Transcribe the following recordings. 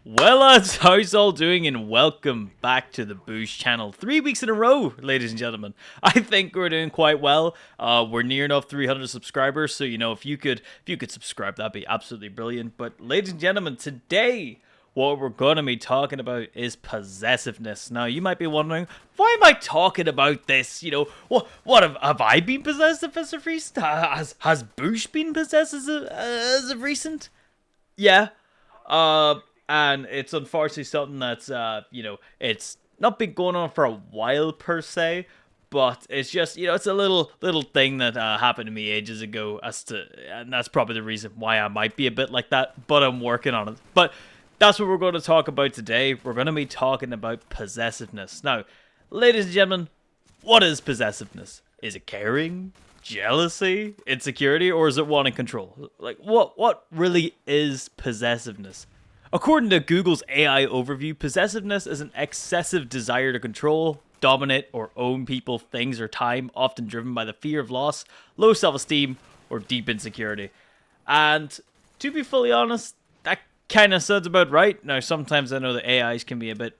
Well, lads, how's all doing, and welcome back to the Boosh channel. 3 weeks in a row, ladies and gentlemen. I think we're doing quite well. We're near enough 300 subscribers, so if you could subscribe, that'd be absolutely brilliant. But ladies and gentlemen, today what we're going to be talking about is possessiveness. Now, you might be wondering, why am I talking about this? What have I been possessive as of recent? Has Boosh been possessive as of recent? Yeah. And it's unfortunately something that's, it's not been going on for a while per se, but it's just, it's a little thing that happened to me ages ago, and that's probably the reason why I might be a bit like that, but I'm working on it. But that's what we're going to talk about today. We're going to be talking about possessiveness. Now, ladies and gentlemen, what is possessiveness? Is it caring? Jealousy? Insecurity? Or is it wanting control? Like, what really is possessiveness? According to Google's AI overview, possessiveness is an excessive desire to control, dominate, or own people, things, or time, often driven by the fear of loss, low self-esteem, or deep insecurity. And to be fully honest, that kind of sounds about right. Now, sometimes I know that AIs can be a bit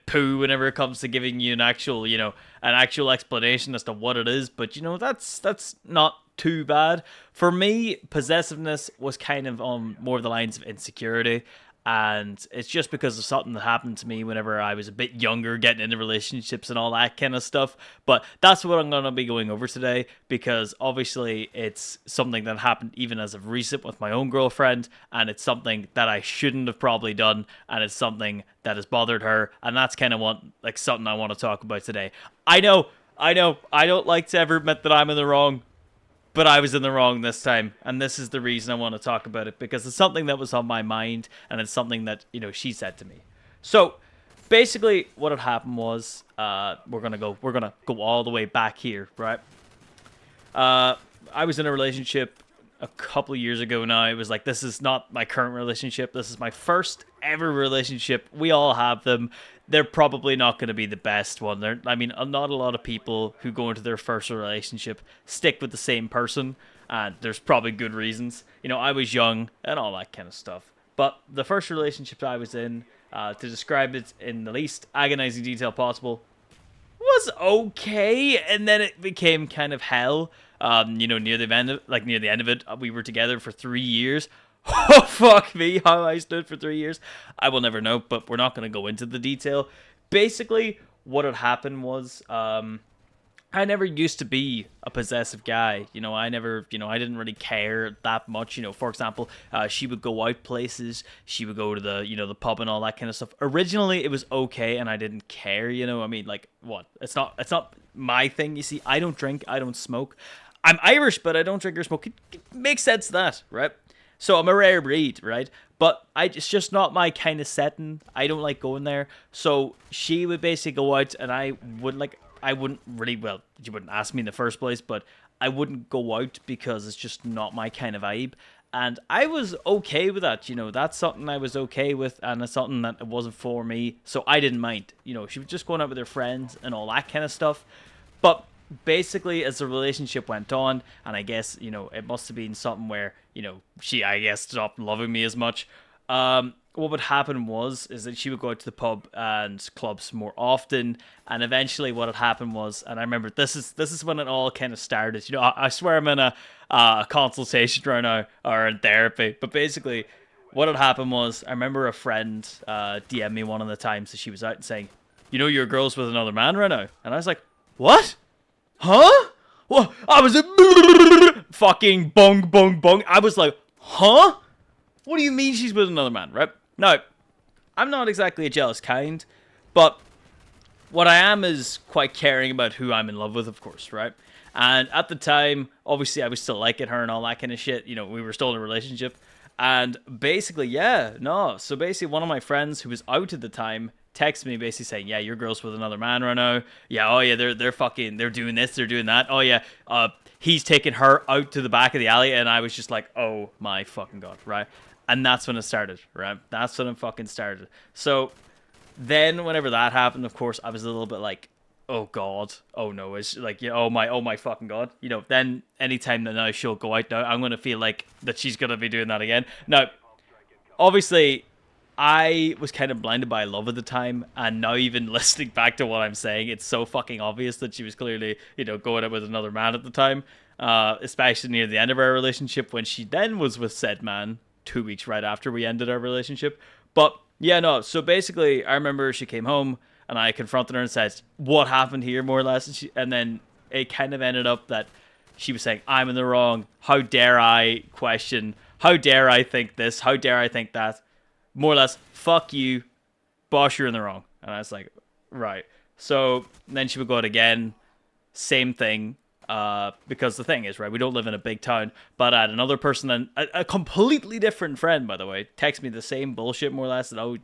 poo whenever it comes to giving you an actual explanation as to what it is, but that's not too bad. For me, possessiveness was kind of on more of the lines of insecurity, and it's just because of something that happened to me whenever I was a bit younger, getting into relationships and all that kind of stuff. But that's what I'm going to be going over today, because obviously it's something that happened even as of recent with my own girlfriend, and it's something that I shouldn't have probably done, and it's something that has bothered her, and that's kind of something I want to talk about today. I know, I don't like to ever admit that I'm in the wrong, but I was in the wrong this time, and this is the reason I want to talk about it, because it's something that was on my mind, and it's something that, she said to me. So, basically, what had happened was, we're gonna go all the way back here, right? I was in a relationship a couple of years ago now. It was like, this is not my current relationship. This is my first ever relationship. We all have them. They're probably not going to be the best one. Not a lot of people who go into their first relationship stick with the same person, and there's probably good reasons. I was young and all that kind of stuff. But the first relationship I was in, to describe it in the least agonizing detail possible, was okay, and then it became kind of hell. Near the end of it, we were together for 3 years. Oh, fuck me, how I stood for 3 years. I will never know, but we're not going to go into the detail. Basically, what had happened was, I never used to be a possessive guy. I didn't really care that much. For example, she would go out places. She would go to the pub and all that kind of stuff. Originally, it was okay, and I didn't care. What? It's not my thing. You see, I don't drink. I don't smoke. I'm Irish, but I don't drink or smoke. It makes sense that, right? So I'm a rare breed, right? But it's just not my kind of setting. I don't like going there. So she would basically go out, and I wouldn't really, well, you wouldn't ask me in the first place, but I wouldn't go out because it's just not my kind of vibe. And I was okay with that. That's something I was okay with, and it's something that it wasn't for me. So I didn't mind. She was just going out with her friends and all that kind of stuff. But basically, as the relationship went on, and I guess, it must have been something where, she, I guess, stopped loving me as much. What would happen is that she would go out to the pub and clubs more often, and eventually what had happened was, and I remember this is when it all kind of started. I swear I'm in a consultation right now, or in therapy, but basically what had happened was, I remember a friend DM me one of the times that she was out and saying, your girl's with another man right now, and I was like, what? Huh? Well, I was fucking bong bong bong. I was like, huh? What do you mean she's with another man, right? Now, I'm not exactly a jealous kind, but what I am is quite caring about who I'm in love with, of course, right? And at the time, obviously, I was still liking her and all that kind of shit. We were still in a relationship. And basically, so basically one of my friends who was out at the time texted me basically saying, yeah, your girl's with another man right now. Yeah, oh yeah, they're doing this, they're doing that. Oh yeah, he's taking her out to the back of the alley, and I was just like, oh my fucking god, right? And that's when it started, right? That's when it fucking started. So then whenever that happened, of course, I was a little bit like, oh god, oh no, it's like, oh my fucking god. Then anytime that now she'll go out now, I'm going to feel like that she's going to be doing that again. Now, obviously, I was kind of blinded by love at the time, and now even listening back to what I'm saying, it's so fucking obvious that she was clearly, going out with another man at the time, especially near the end of our relationship when she then was with said man 2 weeks right after we ended our relationship. But yeah, no, so basically, I remember she came home, and I confronted her and said, what happened here, more or less, and then it kind of ended up that she was saying, I'm in the wrong, how dare I question, how dare I think this, how dare I think that, more or less, fuck you, Bosh, you're in the wrong. And I was like, right. So then she would go out again, same thing, because the thing is, right, we don't live in a big town, but I had another person, and a completely different friend, by the way, text me the same bullshit, more or less, that, oh,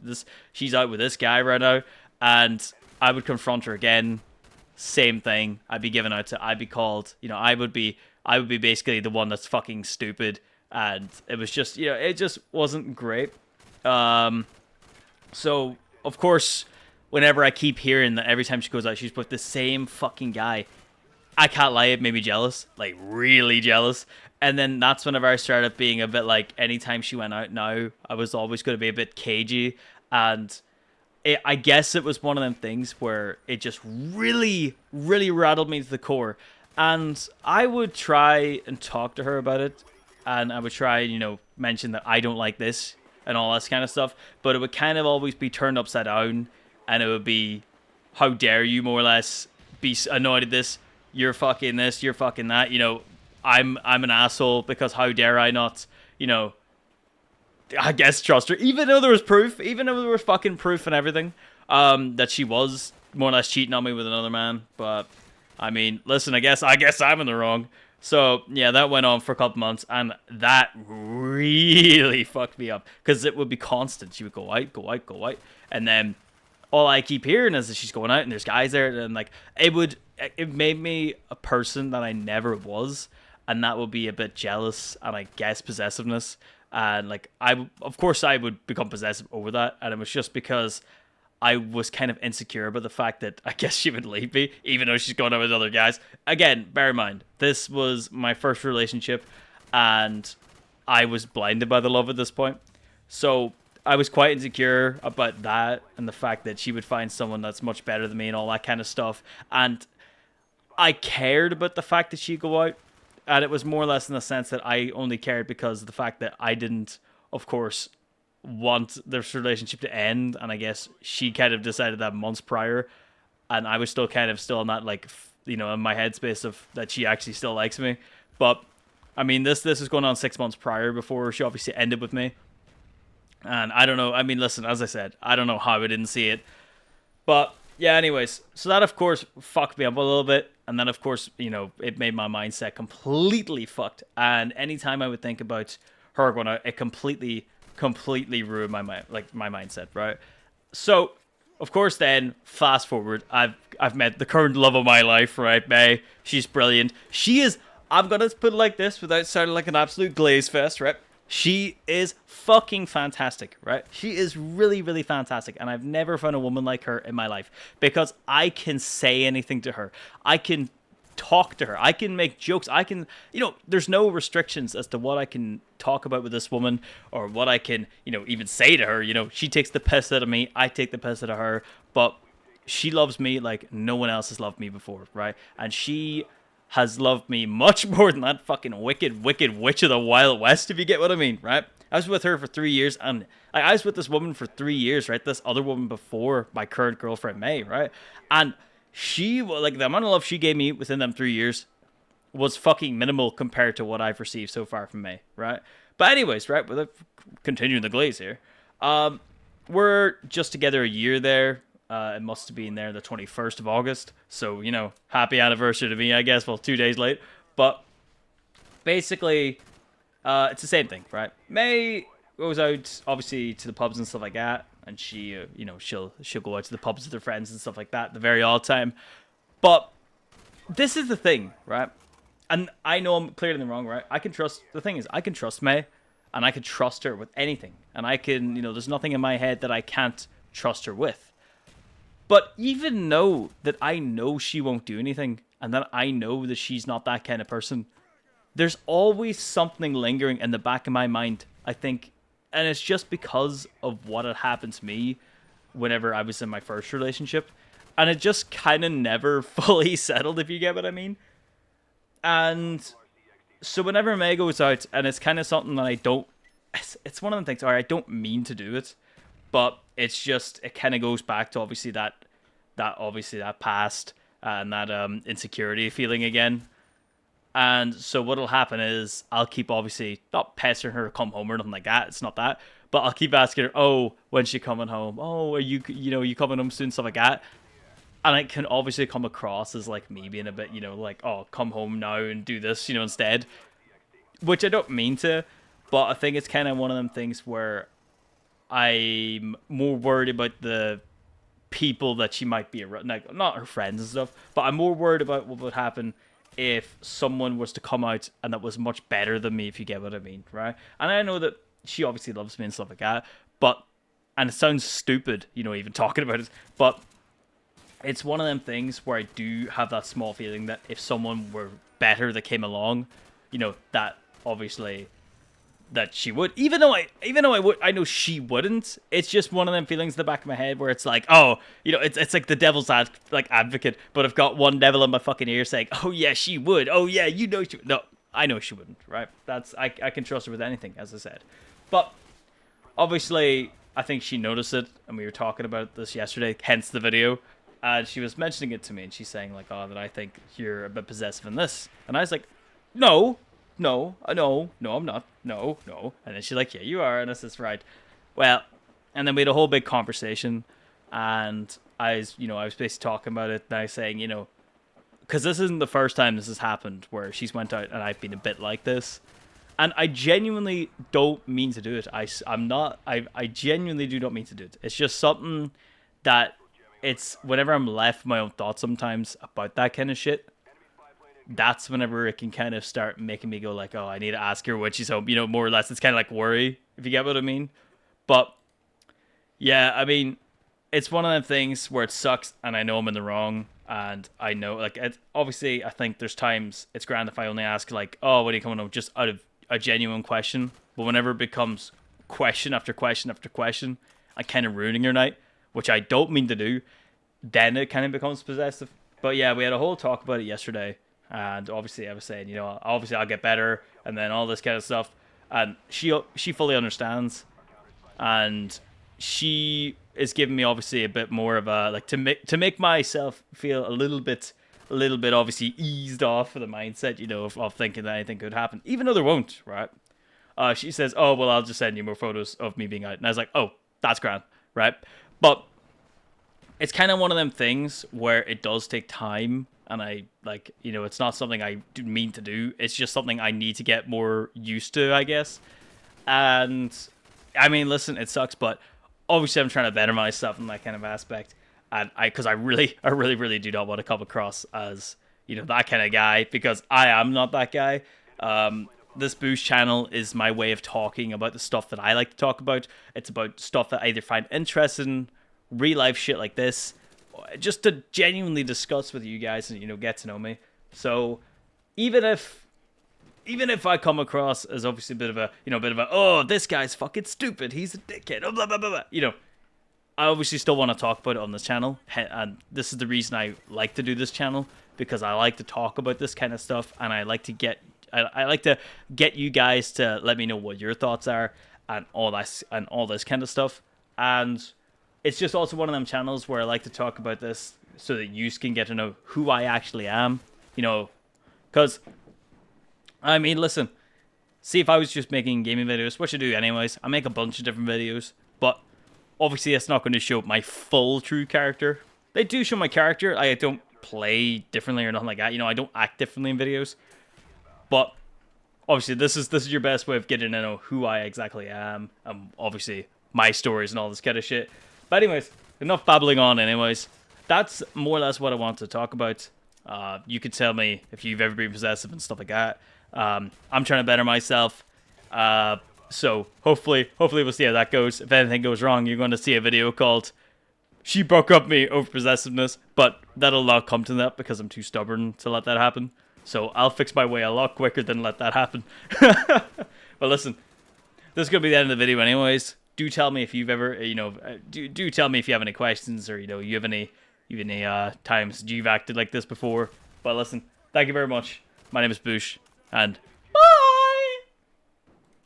she's out with this guy right now, and I would confront her again, same thing, I'd be called, I would be basically the one that's fucking stupid, and it was just, it just wasn't great. So, of course, whenever I keep hearing that every time she goes out, she's with the same fucking guy, I can't lie, it made me jealous. Like, really jealous. And then that's whenever I started being a bit like, anytime she went out now, I was always going to be a bit cagey. And I guess it was one of them things where it just really, really rattled me to the core. And I would try and talk to her about it. And I would try, mention that I don't like this and all that kind of stuff, but it would kind of always be turned upside down, and it would be, how dare you, more or less, be annoyed at this, you're fucking this, you're fucking that, I'm an asshole, because how dare I not, I guess trust her, even though there was proof, even though there was fucking proof and everything, that she was more or less cheating on me with another man. But, I mean, listen, I guess I'm in the wrong. So, yeah, that went on for a couple months, and that really fucked me up, because it would be constant. She would go out, and then all I keep hearing is that she's going out, and there's guys there, and, like, it made me a person that I never was, and that would be a bit jealous, and I guess possessiveness, and, like, of course I would become possessive over that, and it was just because I was kind of insecure about the fact that I guess she would leave me, even though she's going out with other guys. Again, bear in mind, this was my first relationship, and I was blinded by the love at this point. So I was quite insecure about that, and the fact that she would find someone that's much better than me and all that kind of stuff. And I cared about the fact that she'd go out, and it was more or less in the sense that I only cared because of the fact that I didn't, of course, want this relationship to end, and I guess she kind of decided that months prior, and I was still kind of still in that, like, in my headspace of that she actually still likes me. But I mean, this is going on 6 months prior before she obviously ended with me, and I don't know. I mean, listen, as I said, I don't know how I didn't see it, but yeah. Anyways, so that of course fucked me up a little bit, and then of course it made my mindset completely fucked. And anytime I would think about her going out, it completely ruined my mind, like my mindset, right? So, of course, then fast forward, I've met the current love of my life, right? May, she's brilliant. She is. I'm gonna put it like this without sounding like an absolute glaze fest, right? She is fucking fantastic, right? She is really, really fantastic, and I've never found a woman like her in my life, because I can say anything to her. I can talk to her. I can make jokes. I can, there's no restrictions as to what I can talk about with this woman, or what I can, even say to her. She takes the piss out of me. I take the piss out of her. But she loves me like no one else has loved me before, right? And she has loved me much more than that fucking wicked, wicked witch of the Wild West, if you get what I mean, right? I was with her for 3 years, and I was with this woman for 3 years, right? This other woman before my current girlfriend, May, right? And she, like, the amount of love she gave me within them 3 years was fucking minimal compared to what I've received so far from May, right? But anyways, right, without continuing the glaze here, we're just together a year there. It must have been there the 21st of August. So, happy anniversary to me, I guess. Well, 2 days late. But basically, it's the same thing, right? May goes out, obviously, to the pubs and stuff like that. And she, she'll go out to the pubs with her friends and stuff like that the very odd time. But this is the thing, right? And I know I'm clearly in the wrong, right? The thing is, I can trust May, and I can trust her with anything. And I can, there's nothing in my head that I can't trust her with. But even though that I know she won't do anything, and that I know that she's not that kind of person, there's always something lingering in the back of my mind, I think, and it's just because of what had happened to me whenever I was in my first relationship, and it just kind of never fully settled, if you get what I mean. And so whenever May goes out, and it's kind of something that I don't, it's one of the things, alright, I don't mean to do it, but it's just, it kind of goes back to obviously that past and that insecurity feeling again. And so what'll happen is I'll keep obviously not pestering her to come home or nothing like that. It's not that, but I'll keep asking her, oh, when's she coming home? Oh, are you coming home soon? Stuff like that. And it can obviously come across as like me being a bit, like, oh, come home now and do this, instead. Which I don't mean to, but I think it's kind of one of them things where I'm more worried about the people that she might be around, like not her friends and stuff, but I'm more worried about what would happen if someone was to come out and that was much better than me, if you get what I mean, right? And I know that she obviously loves me and stuff like that, and it sounds stupid, even talking about it, but it's one of them things where I do have that small feeling that if someone were better that came along, that obviously that she would, even though I know she wouldn't. It's just one of them feelings in the back of my head where it's like, oh, it's like the devil's advocate, but I've got one devil in my fucking ear saying, oh yeah, she would. Oh yeah, she would. No, I know she wouldn't, right? I can trust her with anything, as I said. But obviously, I think she noticed it, and we were talking about this yesterday, hence the video. And she was mentioning it to me, and she's saying like, oh, that I think you're a bit possessive in this. And I was like, no, I'm not. No. And then she's like, yeah, you are. And I says, right. Well, and then we had a whole big conversation, and I was basically talking about it, and I was saying, because this isn't the first time this has happened where she's went out and I've been a bit like this. And I genuinely don't mean to do it. I genuinely do not mean to do it. It's just something that it's whenever I'm left with my own thoughts sometimes about that kind of shit, that's whenever it can kind of start making me go like, oh, I need to ask her when she's home, more or less. It's kind of like worry, if you get what I mean. But yeah, I mean, it's one of them things where it sucks, and I know I'm in the wrong, and I know, like, obviously, I think there's times it's grand if I only ask, like, oh, when are you coming home, just out of a genuine question. But whenever it becomes question after question after question, and kind of ruining your night, which I don't mean to do, then it kind of becomes possessive. But yeah, we had a whole talk about it yesterday. And obviously I was saying, obviously I'll get better, and then all this kind of stuff. And she fully understands. And she is giving me obviously a bit more of a, like, to make myself feel a little bit obviously eased off of the mindset, of thinking that anything could happen. Even though there won't, right? She says, oh, well, I'll just send you more photos of me being out. And I was like, oh, that's grand, right? But it's kind of one of them things where it does take time. And I, like, it's not something I mean to do. It's just something I need to get more used to, I guess. And, I mean, listen, it sucks, but obviously I'm trying to better myself in that kind of aspect. And because I really do not want to come across as, that kind of guy, because I am not that guy. This Boosh channel is my way of talking about the stuff that I like to talk about. It's about stuff that I either find interesting, real life shit like this, just to genuinely discuss with you guys and get to know me. So even if I come across as obviously a bit of a oh, this guy's fucking stupid, he's a dickhead, blah blah blah blah, I obviously still want to talk about it on this channel, and this is the reason I like to do this channel, because I like to talk about this kind of stuff, and I like to get you guys to let me know what your thoughts are and all this kind of stuff. And it's just also one of them channels where I like to talk about this so that you can get to know who I actually am, because, I mean, listen, see, if I was just making gaming videos, which I do anyways, I make a bunch of different videos, but obviously it's not going to show my full true character. They do show my character. I don't play differently or nothing like that, I don't act differently in videos, but obviously this is your best way of getting to know who I exactly am, and obviously my stories and all this kind of shit. But anyways, enough babbling on anyways. That's more or less what I want to talk about. You could tell me if you've ever been possessive and stuff like that. I'm trying to better myself. So hopefully we'll see how that goes. If anything goes wrong, you're going to see a video called "She Broke Up Me Over Possessiveness." But that'll not come to that because I'm too stubborn to let that happen. So I'll fix my way a lot quicker than let that happen. But listen, this is gonna be the end of the video, anyways. Do tell me if you've ever, do tell me if you have any questions, or you have any times you've acted like this before. But listen, thank you very much. My name is Boosh, and